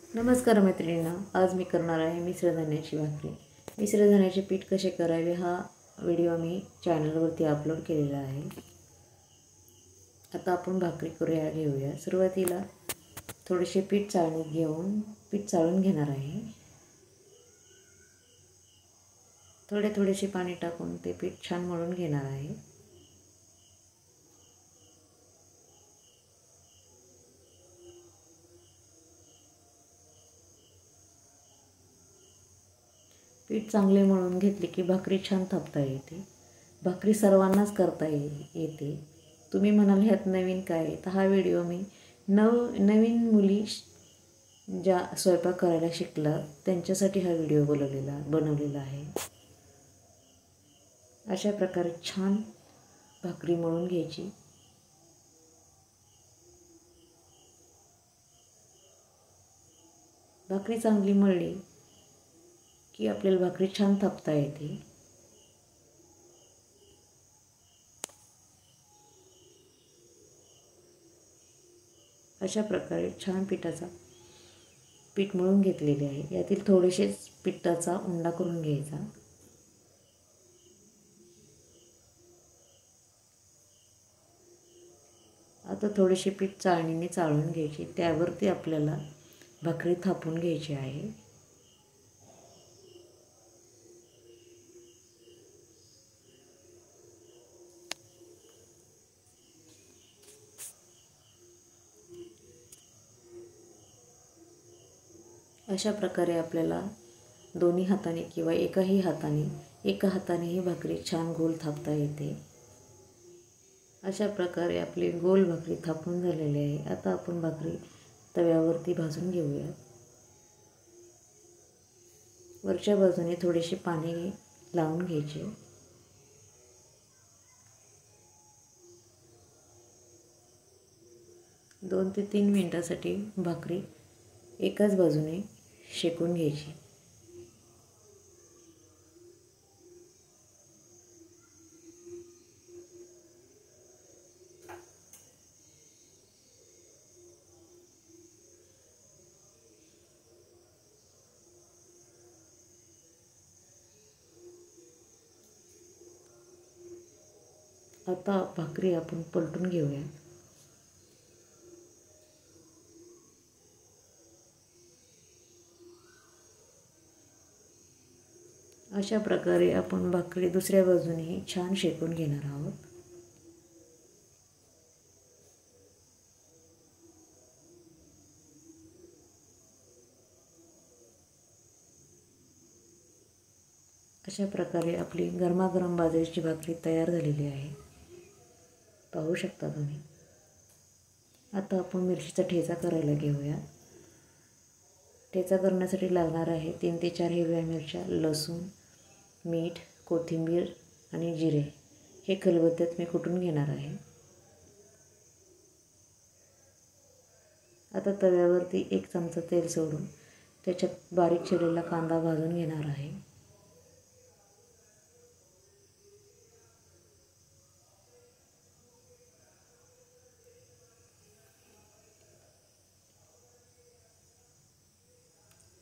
नमस्कार मैत्रिणींनो, आज मी करणार आहे मिश्र धान्याची भाकरी। मिश्र धान्याचे पीठ कसे करावे हा व्हिडिओ मी चॅनलवरती अपलोड केलेला आहे। आता आपण भाकरी घेऊया। सुरुवातीला थोडेसे पीठ चाळणीत घेऊन पीठ चाळून घेणार आहे। थोडेसे पाणी टाकून ते पीठ छान मळून घेणार आहे। पीठ चांगले मळून घेतले की भाकरी छान थापता येते। भाकरी सर्वांनाच करता येते। तुम्ही म्हणाल ह्यात नवीन काय आहे, तर हा व्हिडिओ मी नवीन मुली ज्या स्वयंपाक करायला शिकला त्यांच्यासाठी हा व्हिडिओ बनवलेला आहे। अशा प्रकारे छान भाकरी मळून घ्यायची। भाकरी चांगली मळली की आपल्याला भाकरी छान थापता येते। अशा प्रकारे छान पीठ मळून घेतलेले आहे। यातील थोडेसे पिठाचा उंडा करून घ्यायचा। आता थोडेसे पीठ चाळणीने चाळून घ्यायचे। त्यावरती आपल्याला भाकरी थापून घ्यायची आहे। अशा प्रकारे आपल्याला दोन्ही हाताने किंवा एका हाताने ही भाकरी छान गोल थापता येते। अशा प्रकारे आपली गोल भाकरी थापून झालेली आहे। आता आपण भाकरी तव्यावरती भाजून घेऊया। वरच्या बाजूने थोडेसे पाणी लावून घ्यायचे। दोन ते 3 मिनिटांसाठी भाकरी एकाच बाजूने शेकून घ्यायची। आता भाकरी आपण पलटून घेऊया। अशा प्रकारे आपण भाकरी दुसऱ्या बाजूने छान शेकून घेणार आहोत। अशा प्रकारे आपली गरमागरम बाजरीची भाकरी तयार झालेली आहे। पाहू शकता तुम्ही। आता आपण मिरचीचा ठेचा करायला घेऊया। ठेचा करण्यासाठी लागणार आहे 3 ते 4 हिरव्या मिरच्या, लसूण, मीठ, कोथिंबीर आणि जिरे हे खलबत्त्यात मी कुटून घेणार आहे। आता तव्यावरती 1 चमचा तेल सोडून त्याच्यात बारीक चिरलेला कांदा भाजून घेणार आहे।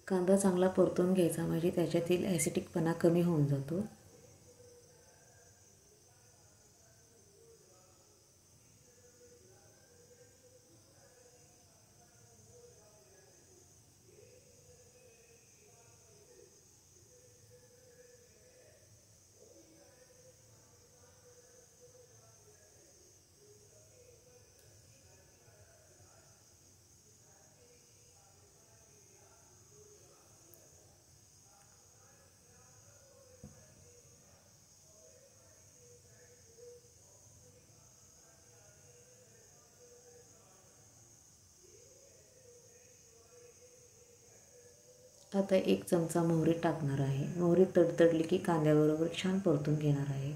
कांदा चांगला परतून घ्यायचा, म्हणजे त्याच्यातील ॲसिडिकपणा कमी होऊन जातो। आता 1 चमचा मोहरी टाकणार आहे। मोहरी तडतडली की कांद्याबरोबर छान परतून घेणार आहे।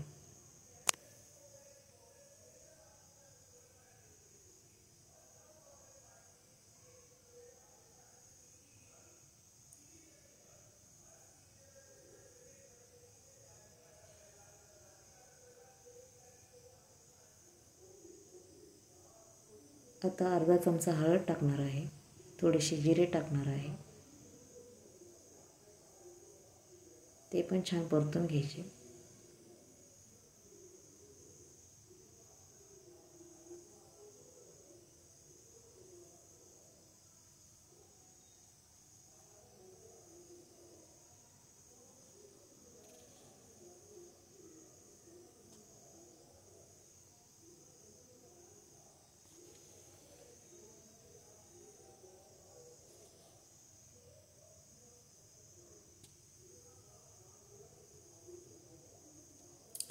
आता अर्धा चमचा हळद टाकणार आहे। थोडेसे जिरे टाकणार आहे, ते पण छान परतून घ्यायचे.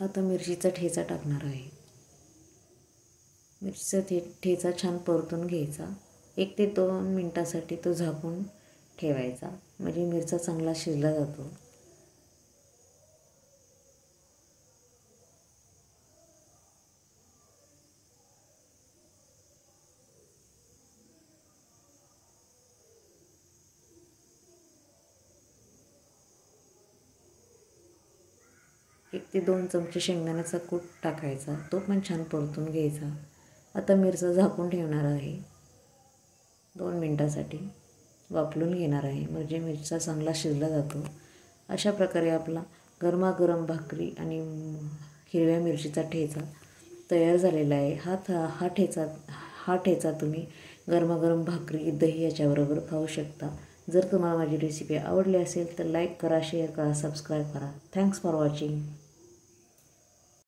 आता मिरचीचा ठेचा टाकणार आहे. मिरचीचा ठेचा छान परतून घ्यायचा. 1 ते 2 मिनटासाठी तो झाकून ठेवायचा, म्हणजे मिरचा चांगला शिजला जातो. एक ते 2 चमचे शेंगदाण्याचा कूट टाकायचा, तो पण छान परतून घ्यायचा. आता मिरचा झाकून ठेवणार आहे. 2 मिनटासाठी वाफलून घेणार आहे, म्हणजे मिरचा चांगला शिजला जातो. अशा प्रकारे आपला गरमागरम भाकरी आणि हिरव्या मिरचीचा ठेचा तयार झालेला आहे. हा ठेचा तुम्ही गरमागरम भाकरी, दही याच्याबरोबर खाऊ शकता. जर तुम्हाला माझी रेसिपी आवडली असेल तर लाईक करा, शेअर करा, सबस्क्राईब करा. Thanks for watching.